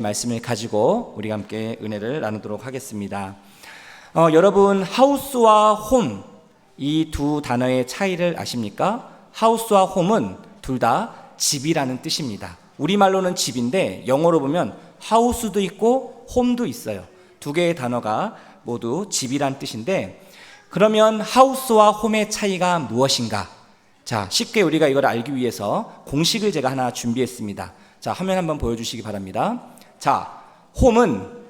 말씀을 가지고 우리가 함께 은혜를 나누도록 하겠습니다. 여러분, 하우스와 홈, 이 두 단어의 차이를 아십니까? 하우스와 홈은 둘 다 집이라는 뜻입니다. 우리말로는 집인데 영어로 보면 하우스도 있고 홈도 있어요. 두 개의 단어가 모두 집이란 뜻인데, 그러면 하우스와 홈의 차이가 무엇인가? 자, 쉽게 우리가 이걸 알기 위해서 공식을 제가 하나 준비했습니다. 자, 화면 한번 보여주시기 바랍니다. 자, 홈은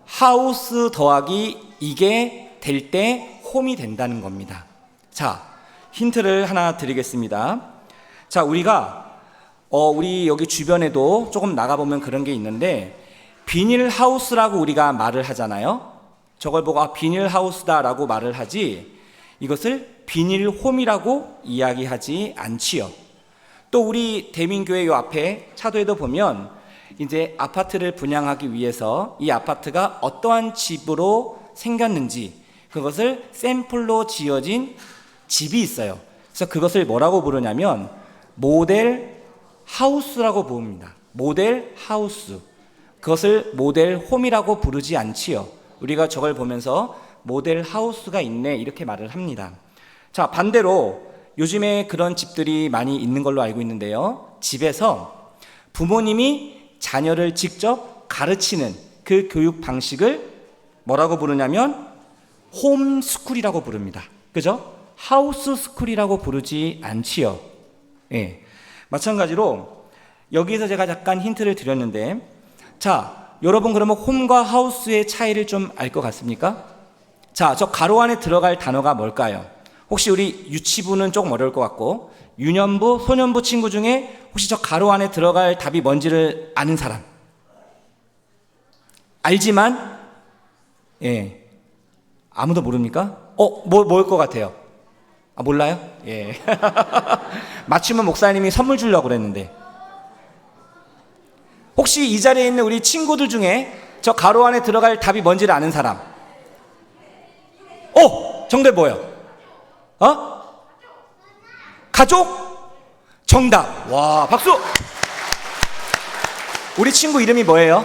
하우스 더하기 이게 될 때 홈이 된다는 겁니다. 자, 힌트를 하나 드리겠습니다. 자, 우리 여기 주변에도 조금 나가보면 그런 게 있는데, 비닐 하우스라고 우리가 말을 하잖아요. 저걸 보고 비닐 하우스다 라고 말을 하지, 이것을 비닐 홈이라고 이야기하지 않지요. 또 우리 대민교회 요 앞에 차도에도 보면 이제 아파트를 분양하기 위해서 이 아파트가 어떠한 집으로 생겼는지 그것을 샘플로 지어진 집이 있어요. 그래서 그것을 뭐라고 부르냐면 모델 하우스라고 부릅니다. 모델 하우스. 그것을 모델 홈이라고 부르지 않지요. 우리가 저걸 보면서 모델 하우스가 있네 이렇게 말을 합니다. 자, 반대로 요즘에 그런 집들이 많이 있는 걸로 알고 있는데요. 집에서 부모님이 자녀를 직접 가르치는 그 교육 방식을 뭐라고 부르냐면 홈스쿨이라고 부릅니다. 그죠? 하우스 스쿨이라고 부르지 않지요. 예. 마찬가지로 여기서 제가 잠깐 힌트를 드렸는데, 자, 여러분 그러면 홈과 하우스의 차이를 좀 알 것 같습니까? 자, 저 가로 안에 들어갈 단어가 뭘까요? 혹시 우리 유치부는 조금 어려울 것 같고, 유년부, 소년부 친구 중에 혹시 저 가로 안에 들어갈 답이 뭔지를 아는 사람? 알지만, 예, 아무도 모릅니까? 뭘 것 같아요? 몰라요? 예. 맞추면 목사님이 선물 주려고 그랬는데. 혹시 이 자리에 있는 우리 친구들 중에 저 가로 안에 들어갈 답이 뭔지를 아는 사람? 정답 뭐예요? 가족? 정답. 와, 박수! 우리 친구 이름이 뭐예요?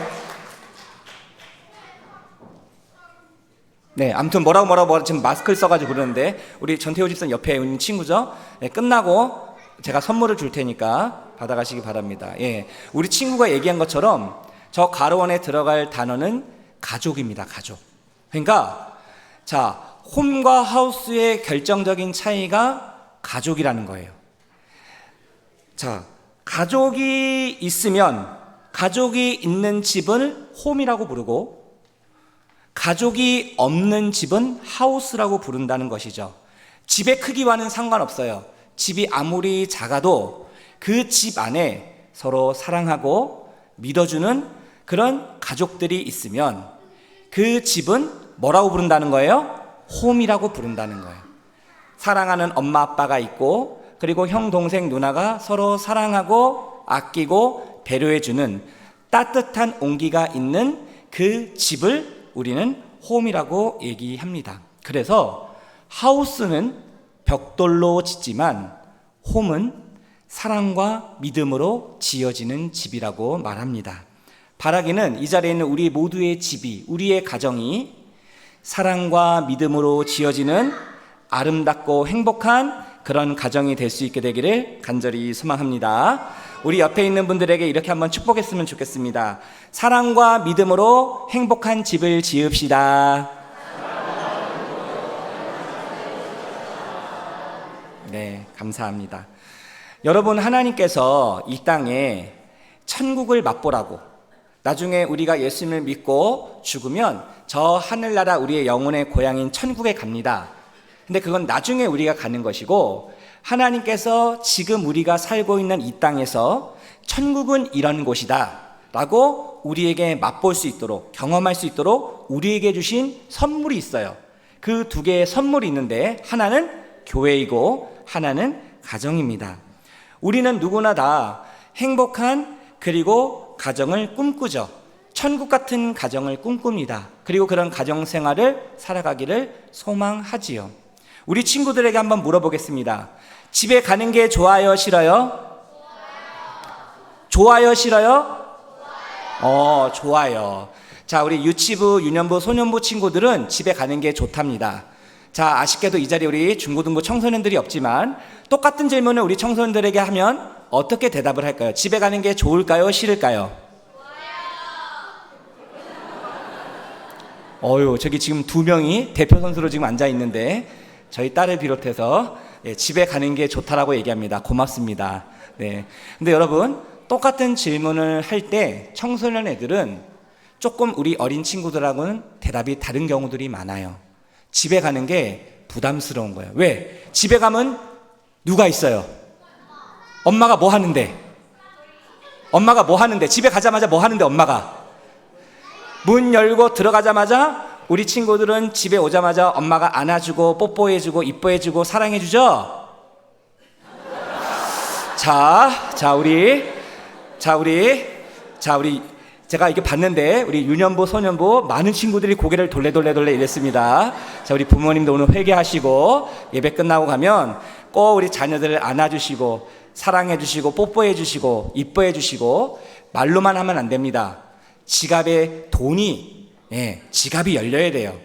네, 아무튼 뭐라고 지금 마스크를 써가지고 그러는데, 우리 전태호 집사님 옆에 있는 친구죠? 네, 끝나고 제가 선물을 줄 테니까 받아가시기 바랍니다. 예, 우리 친구가 얘기한 것처럼 저 가로 안에 들어갈 단어는 가족입니다. 가족. 그러니까 자, 홈과 하우스의 결정적인 차이가 가족이라는 거예요. 자, 가족이 있으면 가족이 있는 집을 홈이라고 부르고, 가족이 없는 집은 하우스라고 부른다는 것이죠. 집의 크기와는 상관없어요. 집이 아무리 작아도 그 집 안에 서로 사랑하고 믿어주는 그런 가족들이 있으면 그 집은 뭐라고 부른다는 거예요? 홈이라고 부른다는 거예요. 사랑하는 엄마 아빠가 있고, 그리고 형 동생 누나가 서로 사랑하고 아끼고 배려해주는 따뜻한 온기가 있는 그 집을 우리는 홈이라고 얘기합니다. 그래서 하우스는 벽돌로 짓지만 홈은 사랑과 믿음으로 지어지는 집이라고 말합니다. 바라기는 이 자리에 있는 우리 모두의 집이, 우리의 가정이 사랑과 믿음으로 지어지는 아름답고 행복한 그런 가정이 될 수 있게 되기를 간절히 소망합니다. 우리 옆에 있는 분들에게 이렇게 한번 축복했으면 좋겠습니다. 사랑과 믿음으로 행복한 집을 지읍시다. 네, 감사합니다. 여러분, 하나님께서 이 땅에 천국을 맛보라고, 나중에 우리가 예수님을 믿고 죽으면 저 하늘나라 우리의 영혼의 고향인 천국에 갑니다. 근데 그건 나중에 우리가 가는 것이고, 하나님께서 지금 우리가 살고 있는 이 땅에서 천국은 이런 곳이다 라고 우리에게 맛볼 수 있도록, 경험할 수 있도록 우리에게 주신 선물이 있어요. 그 두 개의 선물이 있는데, 하나는 교회이고 하나는 가정입니다. 우리는 누구나 다 행복한 그리고 가정을 꿈꾸죠. 천국 같은 가정을 꿈꿉니다. 그리고 그런 가정 생활을 살아가기를 소망하지요. 우리 친구들에게 한번 물어보겠습니다. 집에 가는 게 좋아요, 싫어요? 좋아요, 싫어요? 좋아요. 자, 우리 유치부, 유년부, 소년부 친구들은 집에 가는 게 좋답니다. 자, 아쉽게도 이 자리에 우리 중고등부 청소년들이 없지만 똑같은 질문을 우리 청소년들에게 하면 어떻게 대답을 할까요? 집에 가는 게 좋을까요? 싫을까요? 저기 지금 2명이 대표 선수로 지금 앉아 있는데 저희 딸을 비롯해서 집에 가는 게 좋다라고 얘기합니다. 고맙습니다. 네. 근데 여러분, 똑같은 질문을 할 때 청소년 애들은 조금 우리 어린 친구들하고는 대답이 다른 경우들이 많아요. 집에 가는 게 부담스러운 거예요. 왜? 집에 가면 누가 있어요? 엄마가 뭐 하는데? 엄마가 뭐 하는데? 집에 가자마자 뭐 하는데 엄마가? 문 열고 들어가자마자 우리 친구들은 집에 오자마자 엄마가 안아주고 뽀뽀해주고 이뻐해주고 사랑해주죠? 우리 제가 이렇게 봤는데 우리 유년부, 소년부 많은 친구들이 고개를 돌래 이랬습니다. 자, 우리 부모님도 오늘 회개하시고 예배 끝나고 가면 꼭 우리 자녀들을 안아주시고 사랑해주시고 뽀뽀해주시고 이뻐해주시고 말로만 하면 안 됩니다. 지갑에 돈이 지갑이 열려야 돼요.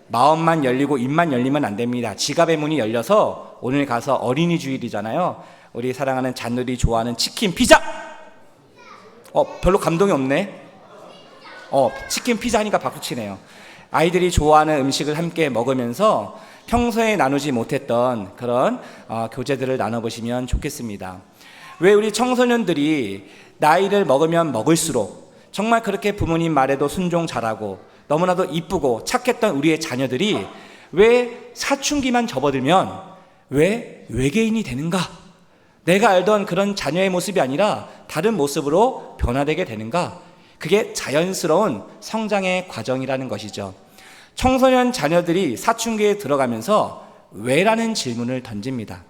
마음만 열리고 입만 열리면 안 됩니다. 지갑의 문이 열려서 오늘 가서 어린이 주일이잖아요. 우리 사랑하는 자녀들이 좋아하는 치킨, 피자! 별로 감동이 없네. 치킨, 피자 하니까 박수치네요. 아이들이 좋아하는 음식을 함께 먹으면서 평소에 나누지 못했던 그런 교제들을 나눠보시면 좋겠습니다. 왜 우리 청소년들이 나이를 먹으면 먹을수록 정말 그렇게 부모님 말에도 순종 잘하고 너무나도 이쁘고 착했던 우리의 자녀들이 왜 사춘기만 접어들면 왜 외계인이 되는가? 내가 알던 그런 자녀의 모습이 아니라 다른 모습으로 변화되게 되는가? 그게 자연스러운 성장의 과정이라는 것이죠. 청소년 자녀들이 사춘기에 들어가면서 왜라는 질문을 던집니다.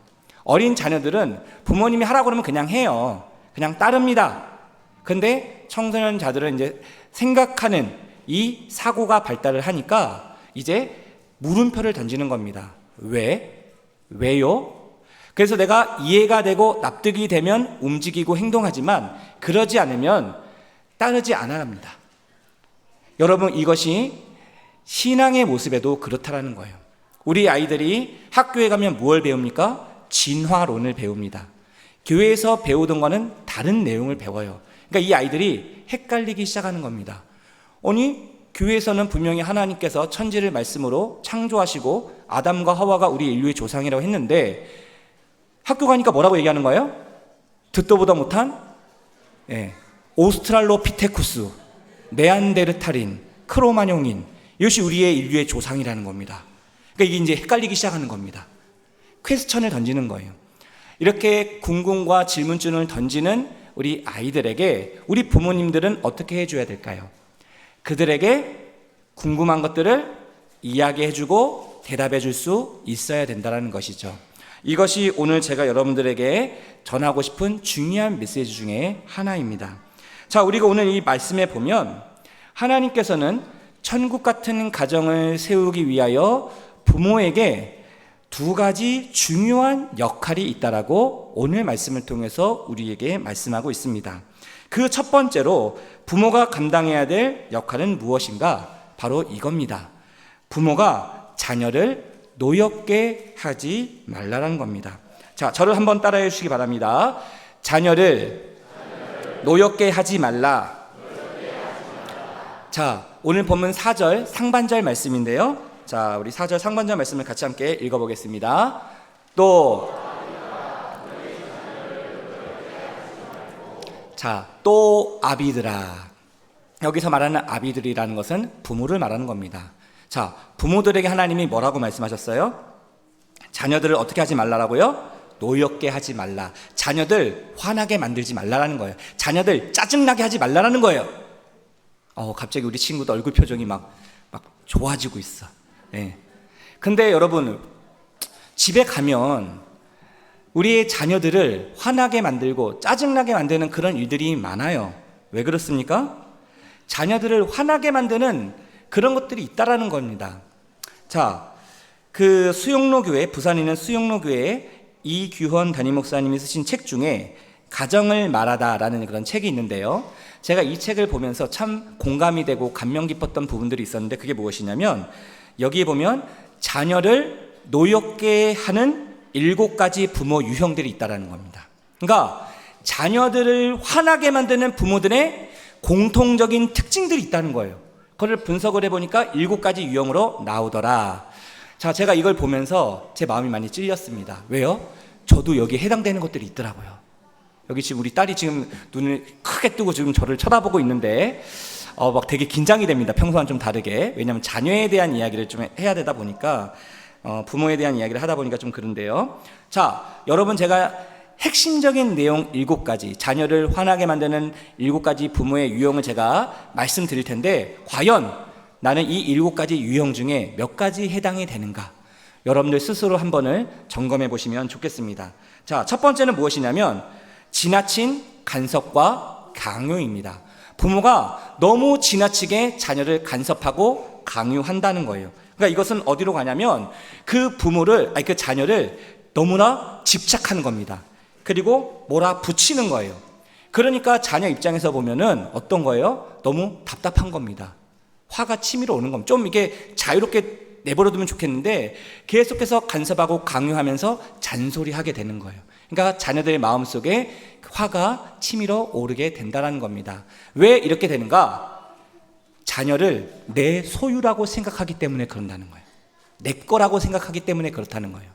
어린 자녀들은 부모님이 하라고 그러면 그냥 해요. 그냥 따릅니다. 근데 청소년 자들은 이제 생각하는 이 사고가 발달을 하니까 이제 물음표를 던지는 겁니다. 왜요? 그래서 내가 이해가 되고 납득이 되면 움직이고 행동하지만 그러지 않으면 따르지 않아 합니다. 여러분, 이것이 신앙의 모습에도 그렇다라는 거예요. 우리 아이들이 학교에 가면 무엇을 배웁니까? 진화론을 배웁니다. 교회에서 배우던 거는 다른 내용을 배워요. 그러니까 이 아이들이 헷갈리기 시작하는 겁니다. 아니, 교회에서는 분명히 하나님께서 천지를 말씀으로 창조하시고 아담과 하와가 우리 인류의 조상이라고 했는데 학교 가니까 뭐라고 얘기하는 거예요? 듣도 보다 못한 오스트랄로피테쿠스, 네안데르탈인, 크로마뇽인, 이것이 우리의 인류의 조상이라는 겁니다. 그러니까 이게 이제 헷갈리기 시작하는 겁니다. 퀘스천을 던지는 거예요. 이렇게 궁금과 질문줄을 던지는 우리 아이들에게 우리 부모님들은 어떻게 해줘야 될까요? 그들에게 궁금한 것들을 이야기해주고 대답해줄 수 있어야 된다는 것이죠. 이것이 오늘 제가 여러분들에게 전하고 싶은 중요한 메시지 중에 하나입니다. 자, 우리가 오늘 이 말씀에 보면 하나님께서는 천국 같은 가정을 세우기 위하여 부모에게 2가지 중요한 역할이 있다라고 오늘 말씀을 통해서 우리에게 말씀하고 있습니다. 그 첫 번째로 부모가 감당해야 될 역할은 무엇인가? 바로 이겁니다. 부모가 자녀를 노엽게 하지 말라는 겁니다. 자, 저를 한번 따라해 주시기 바랍니다. 자녀를 노엽게 하지 말라. 자, 오늘 본문 4절 상반절 말씀인데요. 자, 우리 4절 상반절 말씀을 같이 함께 읽어보겠습니다. 또 아비들아. 여기서 말하는 아비들이라는 것은 부모를 말하는 겁니다. 자, 부모들에게 하나님이 뭐라고 말씀하셨어요? 자녀들을 어떻게 하지 말라라고요? 노엽게 하지 말라. 자녀들 화나게 만들지 말라라는 거예요. 자녀들 짜증나게 하지 말라라는 거예요. 갑자기 우리 친구도 얼굴 표정이 막 좋아지고 있어. 근데 여러분, 집에 가면 우리의 자녀들을 화나게 만들고 짜증나게 만드는 그런 일들이 많아요. 왜 그렇습니까? 자녀들을 화나게 만드는 그런 것들이 있다라는 겁니다. 자, 부산에 있는 수용로 교회 이규헌 담임 목사님이 쓰신 책 중에 가정을 말하다라는 그런 책이 있는데요. 제가 이 책을 보면서 참 공감이 되고 감명 깊었던 부분들이 있었는데, 그게 무엇이냐면 여기에 보면 자녀를 노엽게 하는 7가지 부모 유형들이 있다는 겁니다. 그러니까 자녀들을 화나게 만드는 부모들의 공통적인 특징들이 있다는 거예요. 그걸 분석을 해보니까 7가지 유형으로 나오더라. 자, 제가 이걸 보면서 제 마음이 많이 찔렸습니다. 왜요? 저도 여기에 해당되는 것들이 있더라고요. 여기 지금 우리 딸이 지금 눈을 크게 뜨고 지금 저를 쳐다보고 있는데 막 되게 긴장이 됩니다. 평소와는 좀 다르게. 왜냐하면 자녀에 대한 이야기를 좀 해야 되다 보니까 부모에 대한 이야기를 하다 보니까 좀 그런데요. 자, 여러분, 제가 핵심적인 내용 7가지, 자녀를 화나게 만드는 7가지 부모의 유형을 제가 말씀드릴 텐데, 과연 나는 이 7가지 유형 중에 몇 가지 해당이 되는가? 여러분들 스스로 한번을 점검해 보시면 좋겠습니다. 자, 첫 번째는 무엇이냐면 지나친 간섭과 강요입니다. 부모가 너무 지나치게 자녀를 간섭하고 강요한다는 거예요. 그러니까 이것은 어디로 가냐면 그 자녀를 너무나 집착하는 겁니다. 그리고 몰아붙이는 거예요. 그러니까 자녀 입장에서 보면은 어떤 거예요? 너무 답답한 겁니다. 화가 치밀어 오는 겁니다. 좀 이게 자유롭게 내버려두면 좋겠는데 계속해서 간섭하고 강요하면서 잔소리하게 되는 거예요. 그러니까 자녀들의 마음속에 화가 치밀어 오르게 된다는 겁니다. 왜 이렇게 되는가? 자녀를 내 소유라고 생각하기 때문에 그런다는 거예요. 내 거라고 생각하기 때문에 그렇다는 거예요.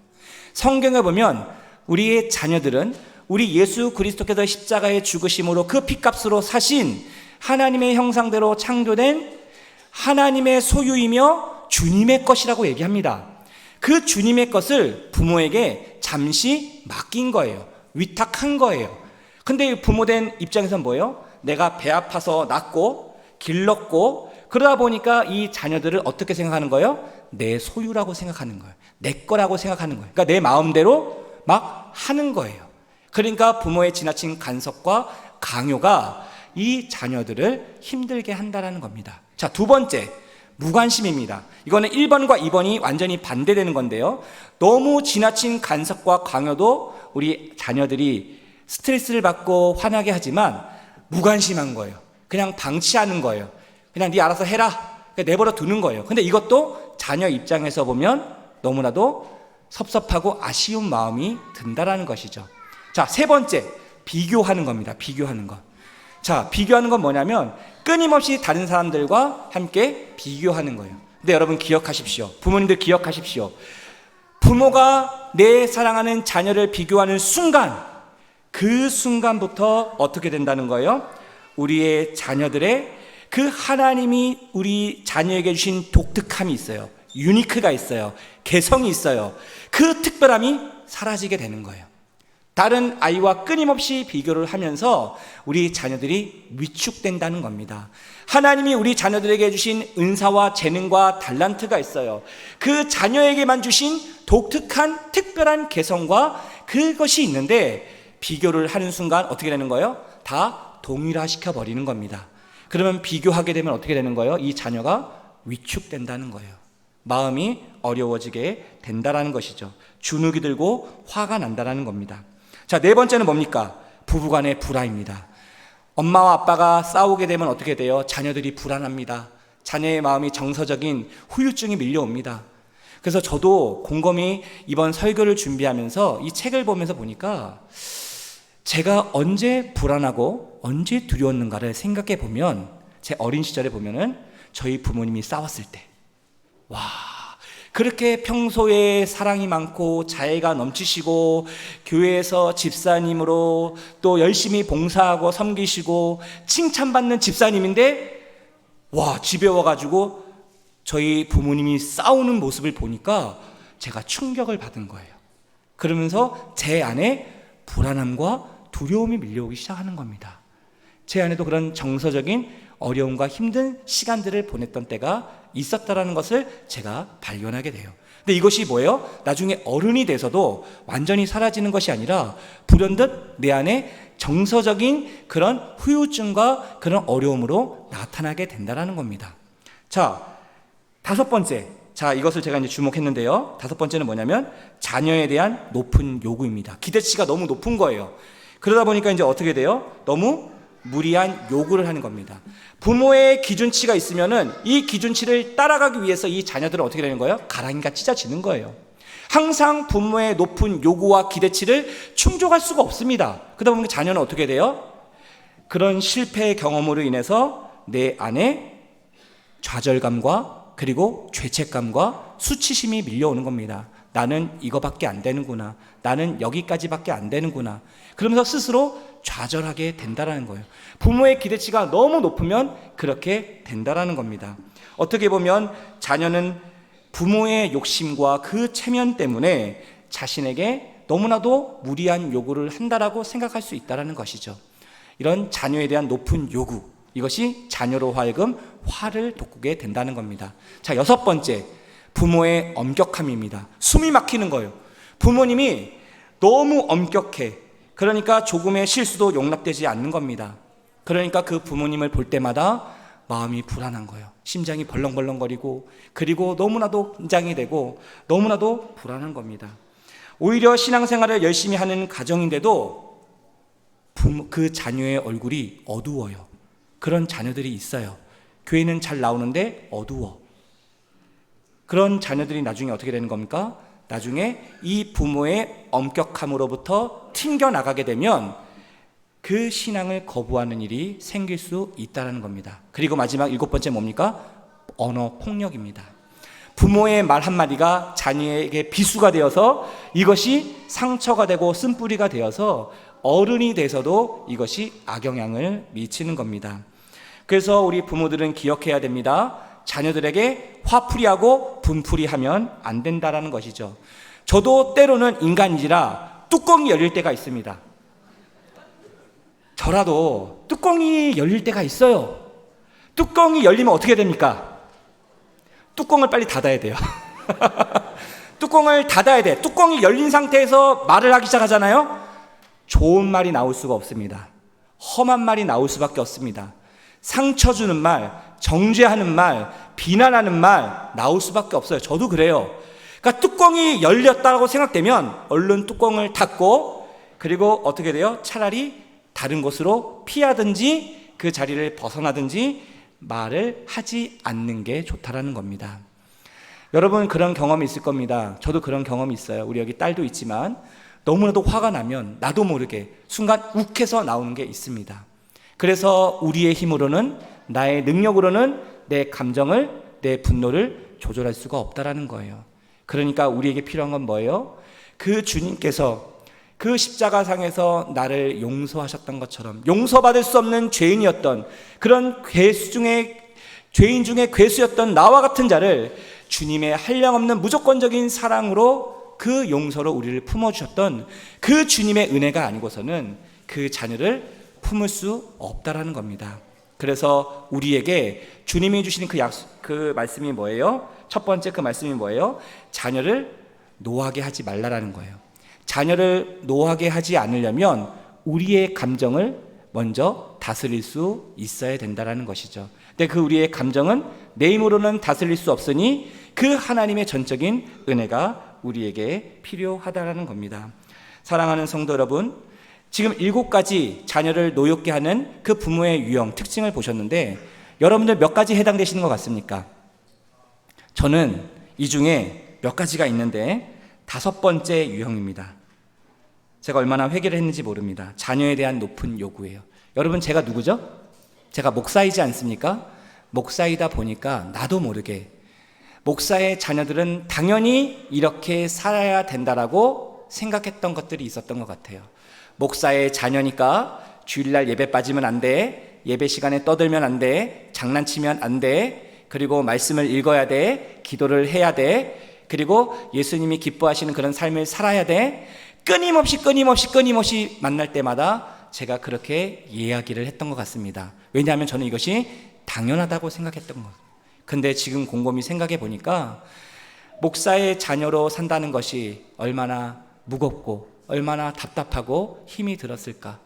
성경에 보면 우리의 자녀들은 우리 예수 그리스도께서 십자가의 죽으심으로 그 핏값으로 사신 하나님의 형상대로 창조된 하나님의 소유이며 주님의 것이라고 얘기합니다. 그 주님의 것을 부모에게 잠시 맡긴 거예요. 위탁한 거예요. 근데 부모된 입장에서는 뭐예요? 내가 배 아파서 낳고 길렀고 그러다 보니까 이 자녀들을 어떻게 생각하는 거예요? 내 소유라고 생각하는 거예요. 내 거라고 생각하는 거예요. 그러니까 내 마음대로 막 하는 거예요. 그러니까 부모의 지나친 간섭과 강요가 이 자녀들을 힘들게 한다는 겁니다. 자, 두 번째, 무관심입니다. 이거는 1번과 2번이 완전히 반대되는 건데요. 너무 지나친 간섭과 강요도 우리 자녀들이 스트레스를 받고 화나게 하지만 무관심한 거예요. 그냥 방치하는 거예요. 그냥 네 알아서 해라. 내버려 두는 거예요. 근데 이것도 자녀 입장에서 보면 너무나도 섭섭하고 아쉬운 마음이 든다라는 것이죠. 자, 세 번째, 비교하는 겁니다. 비교하는 것. 자, 비교하는 건 뭐냐면 끊임없이 다른 사람들과 함께 비교하는 거예요. 근데 여러분 기억하십시오. 부모님들 기억하십시오. 부모가 내 사랑하는 자녀를 비교하는 순간, 그 순간부터 어떻게 된다는 거예요? 우리의 자녀들의 그 하나님이 우리 자녀에게 주신 독특함이 있어요. 유니크가 있어요. 개성이 있어요. 그 특별함이 사라지게 되는 거예요. 다른 아이와 끊임없이 비교를 하면서 우리 자녀들이 위축된다는 겁니다. 하나님이 우리 자녀들에게 주신 은사와 재능과 달란트가 있어요. 그 자녀에게만 주신 독특한 특별한 개성과 그것이 있는데 비교를 하는 순간 어떻게 되는 거예요? 다 동일화시켜 버리는 겁니다. 그러면 비교하게 되면 어떻게 되는 거예요? 이 자녀가 위축된다는 거예요. 마음이 어려워지게 된다는 것이죠. 주눅이 들고 화가 난다는 겁니다. 자, 네 번째는 뭡니까? 부부간의 불화입니다. 엄마와 아빠가 싸우게 되면 어떻게 돼요? 자녀들이 불안합니다. 자녀의 마음이 정서적인 후유증이 밀려옵니다. 그래서 저도 곰곰이 이번 설교를 준비하면서 이 책을 보면서 보니까 제가 언제 불안하고 언제 두려웠는가를 생각해 보면 제 어린 시절에 보면은 저희 부모님이 싸웠을 때, 와, 그렇게 평소에 사랑이 많고 자애가 넘치시고 교회에서 집사님으로 또 열심히 봉사하고 섬기시고 칭찬받는 집사님인데, 와, 집에 와가지고 저희 부모님이 싸우는 모습을 보니까 제가 충격을 받은 거예요. 그러면서 제 안에 불안함과 두려움이 밀려오기 시작하는 겁니다. 제 안에도 그런 정서적인 어려움과 힘든 시간들을 보냈던 때가 있었다라는 것을 제가 발견하게 돼요. 근데 이것이 뭐예요? 나중에 어른이 돼서도 완전히 사라지는 것이 아니라 불현듯 내 안에 정서적인 그런 후유증과 그런 어려움으로 나타나게 된다라는 겁니다. 자, 다섯 번째. 자, 이것을 제가 이제 주목했는데요. 다섯 번째는 뭐냐면 자녀에 대한 높은 요구입니다. 기대치가 너무 높은 거예요. 그러다 보니까 이제 어떻게 돼요? 너무 무리한 요구를 하는 겁니다. 부모의 기준치가 있으면은 이 기준치를 따라가기 위해서 이 자녀들은 어떻게 되는 거예요? 가랑이가 찢어지는 거예요. 항상 부모의 높은 요구와 기대치를 충족할 수가 없습니다. 그러다 보니까 자녀는 어떻게 돼요? 그런 실패의 경험으로 인해서 내 안에 좌절감과 그리고 죄책감과 수치심이 밀려오는 겁니다. 나는 이거밖에 안 되는구나. 나는 여기까지밖에 안 되는구나. 그러면서 스스로 좌절하게 된다라는 거예요. 부모의 기대치가 너무 높으면 그렇게 된다라는 겁니다. 어떻게 보면 자녀는 부모의 욕심과 그 체면 때문에 자신에게 너무나도 무리한 요구를 한다라고 생각할 수 있다는 것이죠. 이런 자녀에 대한 높은 요구, 이것이 자녀로 하여금 화를 돋구게 된다는 겁니다. 자, 6번째, 부모의 엄격함입니다. 숨이 막히는 거예요. 부모님이 너무 엄격해. 그러니까 조금의 실수도 용납되지 않는 겁니다. 그러니까 그 부모님을 볼 때마다 마음이 불안한 거예요. 심장이 벌렁벌렁거리고, 그리고 너무나도 긴장이 되고 너무나도 불안한 겁니다. 오히려 신앙생활을 열심히 하는 가정인데도 그 자녀의 얼굴이 어두워요. 그런 자녀들이 있어요. 교회는 잘 나오는데 어두워. 그런 자녀들이 나중에 어떻게 되는 겁니까? 나중에 이 부모의 엄격함으로부터 튕겨나가게 되면 그 신앙을 거부하는 일이 생길 수 있다는 겁니다. 그리고 마지막 7번째 뭡니까? 언어 폭력입니다. 부모의 말 한마디가 자녀에게 비수가 되어서 이것이 상처가 되고 쓴뿌리가 되어서 어른이 돼서도 이것이 악영향을 미치는 겁니다. 그래서 우리 부모들은 기억해야 됩니다. 자녀들에게 화풀이하고 분풀이하면 안 된다라는 것이죠. 저도 때로는 인간인지라 뚜껑이 열릴 때가 있습니다. 저라도 뚜껑이 열릴 때가 있어요. 뚜껑이 열리면 어떻게 됩니까? 뚜껑을 빨리 닫아야 돼요. 뚜껑을 닫아야 돼. 뚜껑이 열린 상태에서 말을 하기 시작하잖아요. 좋은 말이 나올 수가 없습니다. 험한 말이 나올 수밖에 없습니다. 상처 주는 말, 정죄하는 말, 비난하는 말 나올 수밖에 없어요. 저도 그래요. 그러니까 뚜껑이 열렸다고 생각되면 얼른 뚜껑을 닫고, 그리고 어떻게 돼요? 차라리 다른 곳으로 피하든지 그 자리를 벗어나든지 말을 하지 않는 게 좋다라는 겁니다. 여러분 그런 경험이 있을 겁니다. 저도 그런 경험이 있어요. 우리 여기 딸도 있지만 너무나도 화가 나면 나도 모르게 순간 욱해서 나오는 게 있습니다. 그래서 우리의 힘으로는, 나의 능력으로는 내 감정을, 내 분노를 조절할 수가 없다라는 거예요. 그러니까 우리에게 필요한 건 뭐예요? 그 주님께서 그 십자가상에서 나를 용서하셨던 것처럼 용서받을 수 없는 죄인이었던 그런 죄인 중에 괴수였던 나와 같은 자를 주님의 한량없는 무조건적인 사랑으로 그 용서로 우리를 품어주셨던 그 주님의 은혜가 아니고서는 그 자녀를 품을 수 없다라는 겁니다. 그래서 우리에게 주님이 주시는 그 말씀이 뭐예요? 첫 번째 그 말씀이 뭐예요? 자녀를 노하게 하지 말라라는 거예요. 자녀를 노하게 하지 않으려면 우리의 감정을 먼저 다스릴 수 있어야 된다라는 것이죠. 근데 그 우리의 감정은 내 힘으로는 다스릴 수 없으니 그 하나님의 전적인 은혜가 우리에게 필요하다라는 겁니다. 사랑하는 성도 여러분, 지금 7가지 자녀를 노엽게 하는 그 부모의 유형, 특징을 보셨는데 여러분들 몇 가지 해당되시는 것 같습니까? 저는 이 중에 몇 가지가 있는데 5번째 유형입니다. 제가 얼마나 회개를 했는지 모릅니다. 자녀에 대한 높은 요구예요. 여러분 제가 누구죠? 제가 목사이지 않습니까? 목사이다 보니까 나도 모르게 목사의 자녀들은 당연히 이렇게 살아야 된다라고 생각했던 것들이 있었던 것 같아요. 목사의 자녀니까 주일날 예배 빠지면 안 돼, 예배 시간에 떠들면 안 돼, 장난치면 안 돼, 그리고 말씀을 읽어야 돼, 기도를 해야 돼, 그리고 예수님이 기뻐하시는 그런 삶을 살아야 돼. 끊임없이 만날 때마다 제가 그렇게 이야기를 했던 것 같습니다. 왜냐하면 저는 이것이 당연하다고 생각했던 것. 근데 지금 곰곰이 생각해 보니까 목사의 자녀로 산다는 것이 얼마나 무겁고 얼마나 답답하고 힘이 들었을까.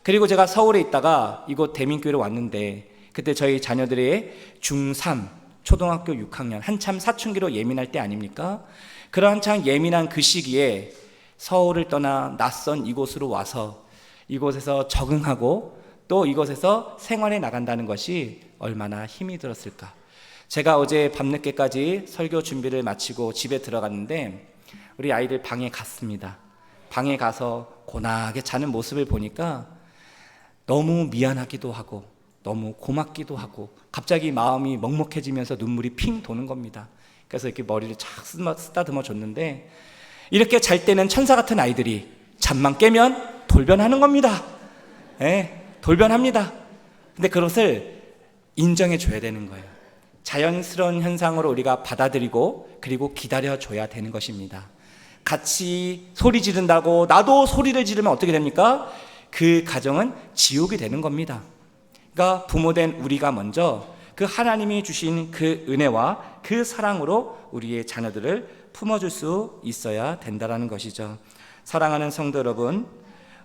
그리고 제가 서울에 있다가 이곳 대민교회로 왔는데 그때 저희 자녀들의 중3 초등학교 6학년 한참 사춘기로 예민할 때 아닙니까? 그런 한참 예민한 그 시기에 서울을 떠나 낯선 이곳으로 와서 이곳에서 적응하고 또 이곳에서 생활해 나간다는 것이 얼마나 힘이 들었을까. 제가 어제 밤늦게까지 설교 준비를 마치고 집에 들어갔는데 우리 아이들 방에 갔습니다. 방에 가서 고나하게 자는 모습을 보니까 너무 미안하기도 하고 너무 고맙기도 하고 갑자기 마음이 먹먹해지면서 눈물이 핑 도는 겁니다. 그래서 이렇게 머리를 착 쓰다듬어 줬는데, 이렇게 잘 때는 천사 같은 아이들이 잠만 깨면 돌변하는 겁니다. 돌변합니다. 근데 그것을 인정해 줘야 되는 거예요. 자연스러운 현상으로 우리가 받아들이고 그리고 기다려줘야 되는 것입니다. 같이 소리 지른다고 나도 소리를 지르면 어떻게 됩니까? 그 가정은 지옥이 되는 겁니다. 그러니까 부모된 우리가 먼저 그 하나님이 주신 그 은혜와 그 사랑으로 우리의 자녀들을 품어줄 수 있어야 된다는 것이죠. 사랑하는 성도 여러분,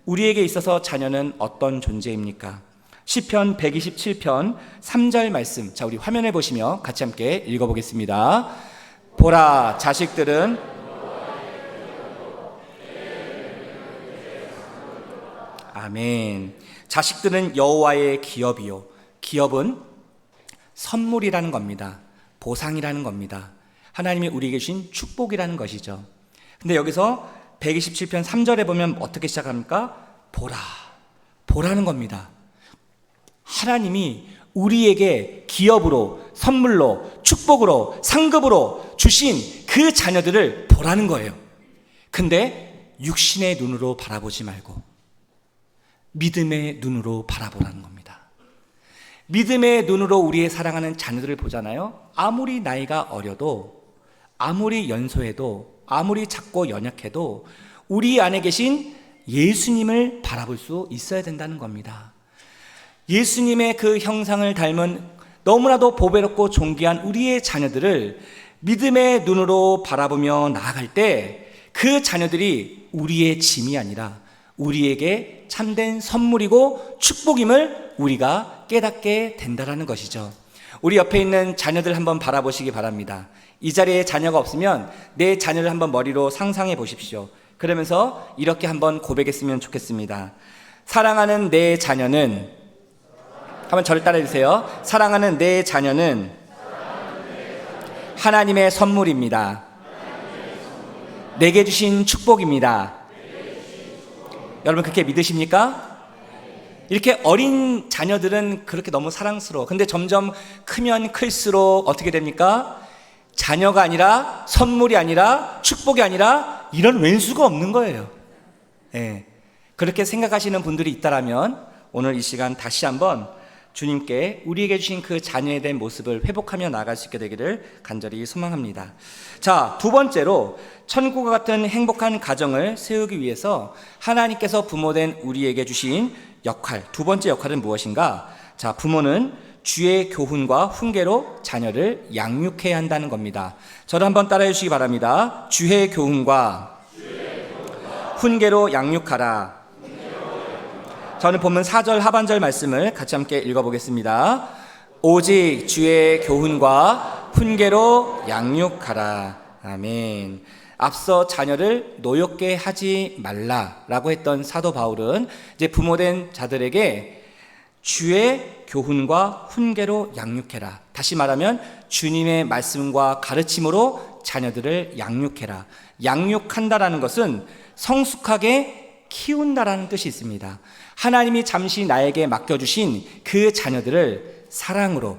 우리에게 있어서 자녀는 어떤 존재입니까? 시편 127편 3절 말씀, 자, 우리 화면에 보시며 같이 함께 읽어보겠습니다. 보라, 자식들은 아멘. 자식들은 여호와의 기업이요. 기업은 선물이라는 겁니다. 보상이라는 겁니다. 하나님이 우리에게 주신 축복이라는 것이죠. 근데 여기서 127편 3절에 보면 어떻게 시작합니까? 보라, 보라는 겁니다. 하나님이 우리에게 기업으로, 선물로, 축복으로, 상급으로 주신 그 자녀들을 보라는 거예요. 근데 육신의 눈으로 바라보지 말고 믿음의 눈으로 바라보라는 겁니다. 믿음의 눈으로 우리의 사랑하는 자녀들을 보잖아요. 아무리 나이가 어려도, 아무리 연소해도, 아무리 작고 연약해도 우리 안에 계신 예수님을 바라볼 수 있어야 된다는 겁니다. 예수님의 그 형상을 닮은 너무나도 보배롭고 존귀한 우리의 자녀들을 믿음의 눈으로 바라보며 나아갈 때 그 자녀들이 우리의 짐이 아니라 우리에게 참된 선물이고 축복임을 우리가 깨닫게 된다는 것이죠. 우리 옆에 있는 자녀들 한번 바라보시기 바랍니다. 이 자리에 자녀가 없으면 내 자녀를 한번 머리로 상상해 보십시오. 그러면서 이렇게 한번 고백했으면 좋겠습니다. 사랑하는 내 자녀는, 한번 저를 따라해 주세요. 사랑하는 내 자녀는 하나님의 선물입니다. 내게 주신 축복입니다. 여러분 그렇게 믿으십니까? 이렇게 어린 자녀들은 그렇게 너무 사랑스러워. 근데 점점 크면 클수록 어떻게 됩니까? 자녀가 아니라, 선물이 아니라, 축복이 아니라 이런 왼수가 없는 거예요. 그렇게 생각하시는 분들이 있다면 오늘 이 시간 다시 한번 주님께 우리에게 주신 그 자녀에 대한 모습을 회복하며 나아갈 수 있게 되기를 간절히 소망합니다. 자, 두 번째로 천국과 같은 행복한 가정을 세우기 위해서 하나님께서 부모된 우리에게 주신 역할, 두 번째 역할은 무엇인가? 자, 부모는 주의 교훈과 훈계로 자녀를 양육해야 한다는 겁니다. 저를 한번 따라해 주시기 바랍니다. 주의 교훈과 훈계로 양육하라. 저는 본문 4절 하반절 말씀을 같이 함께 읽어보겠습니다. 오직 주의 교훈과 훈계로 양육하라. 아멘. 앞서 자녀를 노엽게 하지 말라라고 했던 사도 바울은 이제 부모된 자들에게 주의 교훈과 훈계로 양육해라. 다시 말하면 주님의 말씀과 가르침으로 자녀들을 양육해라. 양육한다라는 것은 성숙하게 키운다라는 뜻이 있습니다. 하나님이 잠시 나에게 맡겨주신 그 자녀들을 사랑으로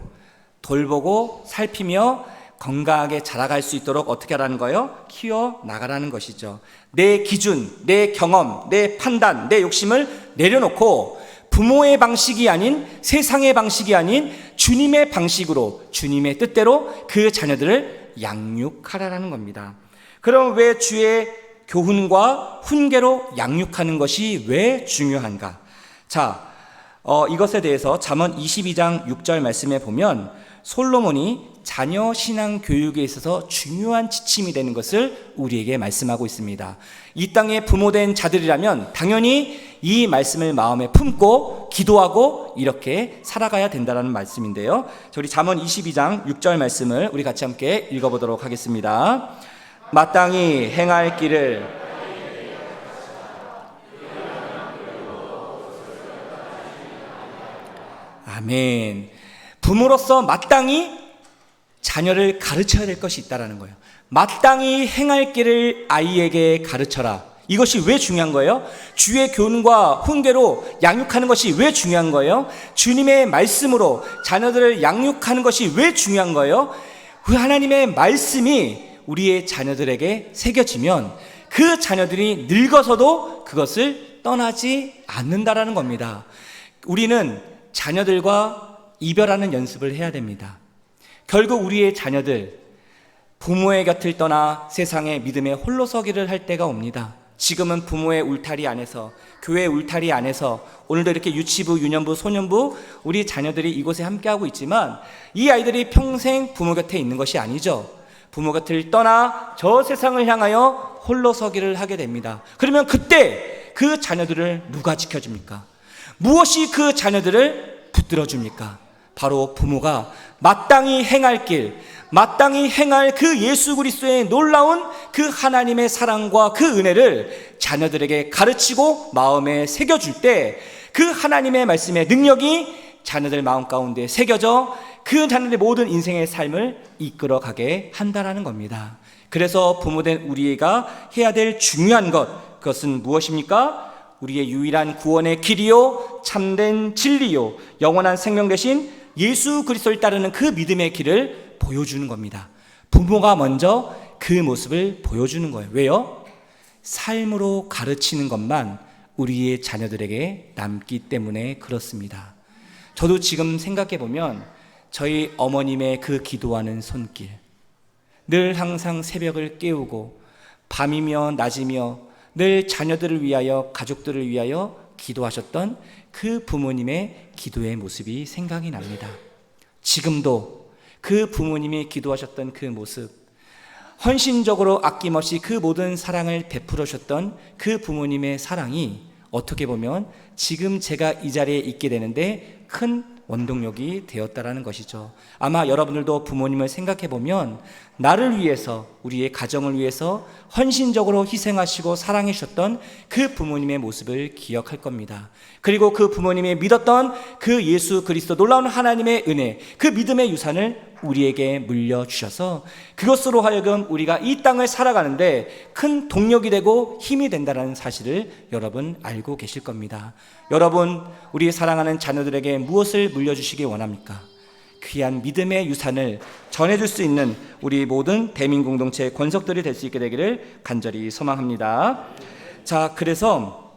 돌보고 살피며 건강하게 자라갈 수 있도록 어떻게 하라는 거예요? 키워나가라는 것이죠. 내 기준, 내 경험, 내 판단, 내 욕심을 내려놓고 부모의 방식이 아닌, 세상의 방식이 아닌 주님의 방식으로, 주님의 뜻대로 그 자녀들을 양육하라는 겁니다. 그럼 왜 주의 교훈과 훈계로 양육하는 것이 왜 중요한가? 자, 이것에 대해서 잠언 22장 6절 말씀에 보면 솔로몬이 자녀 신앙 교육에 있어서 중요한 지침이 되는 것을 우리에게 말씀하고 있습니다. 이 땅에 부모된 자들이라면 당연히 이 말씀을 마음에 품고 기도하고 이렇게 살아가야 된다는 말씀인데요. 우리 잠언 22장 6절 말씀을 우리 같이 함께 읽어보도록 하겠습니다. 마땅히 행할 길을 아멘. 부모로서 마땅히 자녀를 가르쳐야 될 것이 있다라는 거예요. 마땅히 행할 길을 아이에게 가르쳐라. 이것이 왜 중요한 거예요? 주의 교훈과 훈계로 양육하는 것이 왜 중요한 거예요? 주님의 말씀으로 자녀들을 양육하는 것이 왜 중요한 거예요? 그 하나님의 말씀이 우리의 자녀들에게 새겨지면 그 자녀들이 늙어서도 그것을 떠나지 않는다라는 겁니다. 우리는 자녀들과 이별하는 연습을 해야 됩니다. 결국 우리의 자녀들, 부모의 곁을 떠나 세상의 믿음에 홀로 서기를 할 때가 옵니다. 지금은 부모의 울타리 안에서, 교회의 울타리 안에서 오늘도 이렇게 유치부, 유년부, 소년부 우리 자녀들이 이곳에 함께하고 있지만 이 아이들이 평생 부모 곁에 있는 것이 아니죠. 부모 곁을 떠나 저 세상을 향하여 홀로 서기를 하게 됩니다. 그러면 그때 그 자녀들을 누가 지켜줍니까? 무엇이 그 자녀들을 붙들어줍니까? 바로 부모가 마땅히 행할 길, 마땅히 행할 그 예수 그리스도의 놀라운 그 하나님의 사랑과 그 은혜를 자녀들에게 가르치고 마음에 새겨줄 때 그 하나님의 말씀의 능력이 자녀들 마음 가운데 새겨져 그 자녀들의 모든 인생의 삶을 이끌어가게 한다는 겁니다. 그래서 부모된 우리가 해야 될 중요한 것, 그것은 무엇입니까? 우리의 유일한 구원의 길이요, 참된 진리요, 영원한 생명 되신 예수 그리스도를 따르는 그 믿음의 길을 보여주는 겁니다. 부모가 먼저 그 모습을 보여주는 거예요. 왜요? 삶으로 가르치는 것만 우리의 자녀들에게 남기 때문에 그렇습니다. 저도 지금 생각해 보면 저희 어머님의 그 기도하는 손길, 늘 항상 새벽을 깨우고 밤이며 낮이며 늘 자녀들을 위하여, 가족들을 위하여 기도하셨던 그 부모님의 기도의 모습이 생각이 납니다. 지금도 그 부모님이 기도하셨던 그 모습, 헌신적으로 아낌없이 그 모든 사랑을 베풀어 주셨던 그 부모님의 사랑이 어떻게 보면 지금 제가 이 자리에 있게 되는데 큰 원동력이 되었다라는 것이죠. 아마 여러분들도 부모님을 생각해 보면 나를 위해서, 우리의 가정을 위해서 헌신적으로 희생하시고 사랑해 주셨던 그 부모님의 모습을 기억할 겁니다. 그리고 그 부모님이 믿었던 그 예수 그리스도 놀라운 하나님의 은혜, 그 믿음의 유산을 우리에게 물려주셔서 그것으로 하여금 우리가 이 땅을 살아가는데 큰 동력이 되고 힘이 된다는 사실을 여러분 알고 계실 겁니다. 여러분, 우리 사랑하는 자녀들에게 무엇을 물려주시기 원합니까? 귀한 믿음의 유산을 전해줄 수 있는 우리 모든 대민공동체 권속들이 될 수 있게 되기를 간절히 소망합니다. 자, 그래서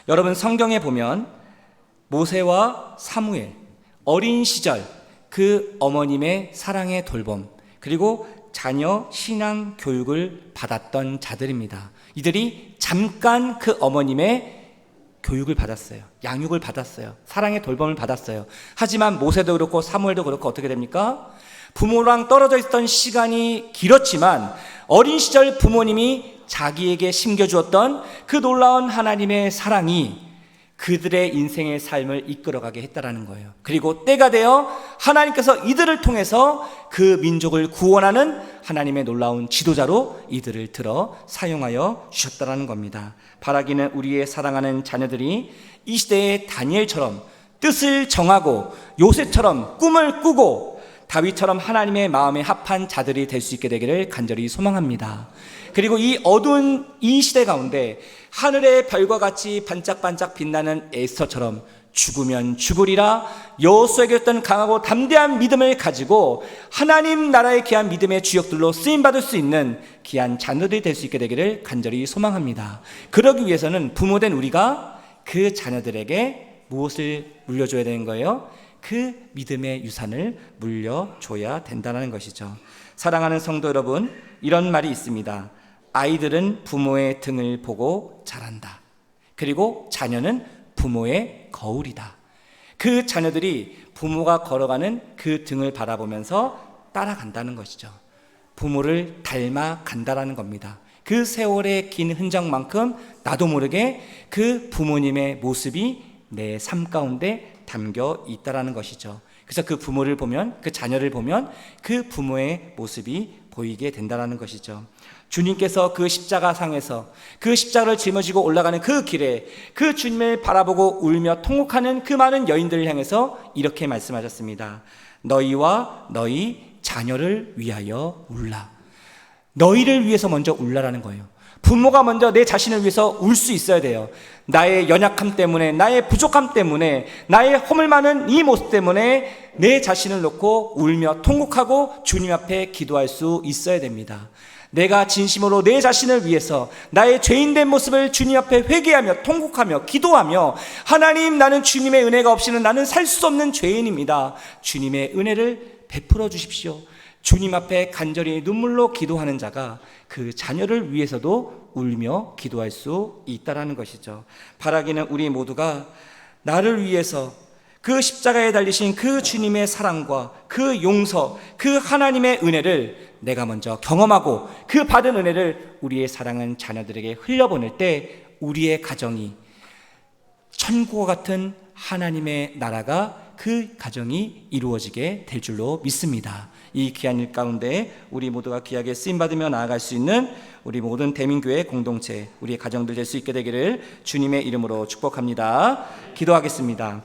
여러분 성경에 보면 모세와 사무엘, 어린 시절 그 어머님의 사랑의 돌봄, 그리고 자녀 신앙 교육을 받았던 자들입니다. 이들이 잠깐 그 어머님의 교육을 받았어요. 양육을 받았어요. 사랑의 돌봄을 받았어요. 하지만 모세도 그렇고 사무엘도 그렇고 어떻게 됩니까? 부모랑 떨어져 있던 시간이 길었지만 어린 시절 부모님이 자기에게 심겨주었던 그 놀라운 하나님의 사랑이 그들의 인생의 삶을 이끌어가게 했다라는 거예요. 그리고 때가 되어 하나님께서 이들을 통해서 그 민족을 구원하는 하나님의 놀라운 지도자로 이들을 들어 사용하여 주셨다라는 겁니다. 바라기는 우리의 사랑하는 자녀들이 이 시대의 다니엘처럼 뜻을 정하고 요셉처럼 꿈을 꾸고 다윗처럼 하나님의 마음에 합한 자들이 될 수 있게 되기를 간절히 소망합니다. 그리고 이 어두운 이 시대 가운데 하늘의 별과 같이 반짝반짝 빛나는 에스더처럼 죽으면 죽으리라 여호수아에게 줬던 강하고 담대한 믿음을 가지고 하나님 나라의 귀한 믿음의 주역들로 쓰임받을 수 있는 귀한 자녀들이 될 수 있게 되기를 간절히 소망합니다. 그러기 위해서는 부모된 우리가 그 자녀들에게 무엇을 물려줘야 되는 거예요? 그 믿음의 유산을 물려줘야 된다는 것이죠. 사랑하는 성도 여러분, 이런 말이 있습니다. 아이들은 부모의 등을 보고 자란다. 그리고 자녀는 부모의 거울이다. 그 자녀들이 부모가 걸어가는 그 등을 바라보면서 따라간다는 것이죠. 부모를 닮아 간다라는 겁니다. 그 세월의 긴 흔적만큼 나도 모르게 그 부모님의 모습이 내 삶 가운데 담겨 있다라는 것이죠. 그래서 그 부모를 보면, 그 자녀를 보면 그 부모의 모습이 보이게 된다는 것이죠. 주님께서 그 십자가상에서 그 십자가를 짊어지고 올라가는 그 길에 그 주님을 바라보고 울며 통곡하는 그 많은 여인들을 향해서 이렇게 말씀하셨습니다. 너희와 너희 자녀를 위하여 울라. 너희를 위해서 먼저 울라라는 거예요. 부모가 먼저 내 자신을 위해서 울 수 있어야 돼요. 나의 연약함 때문에, 나의 부족함 때문에, 나의 허물 많은 이 모습 때문에 내 자신을 놓고 울며 통곡하고 주님 앞에 기도할 수 있어야 됩니다. 내가 진심으로 내 자신을 위해서 나의 죄인된 모습을 주님 앞에 회개하며 통곡하며 기도하며, 하나님, 나는 주님의 은혜가 없이는 나는 살 수 없는 죄인입니다. 주님의 은혜를 베풀어 주십시오. 주님 앞에 간절히 눈물로 기도하는 자가 그 자녀를 위해서도 울며 기도할 수 있다는 것이죠. 바라기는 우리 모두가 나를 위해서 그 십자가에 달리신 그 주님의 사랑과 그 용서, 그 하나님의 은혜를 내가 먼저 경험하고 그 받은 은혜를 우리의 사랑하는 자녀들에게 흘려보낼 때 우리의 가정이 천국과 같은 하나님의 나라가, 그 가정이 이루어지게 될 줄로 믿습니다. 이 귀한 일 가운데 우리 모두가 귀하게 쓰임받으며 나아갈 수 있는 우리 모든 대민교회 공동체, 우리의 가정들 될 수 있게 되기를 주님의 이름으로 축복합니다. 기도하겠습니다.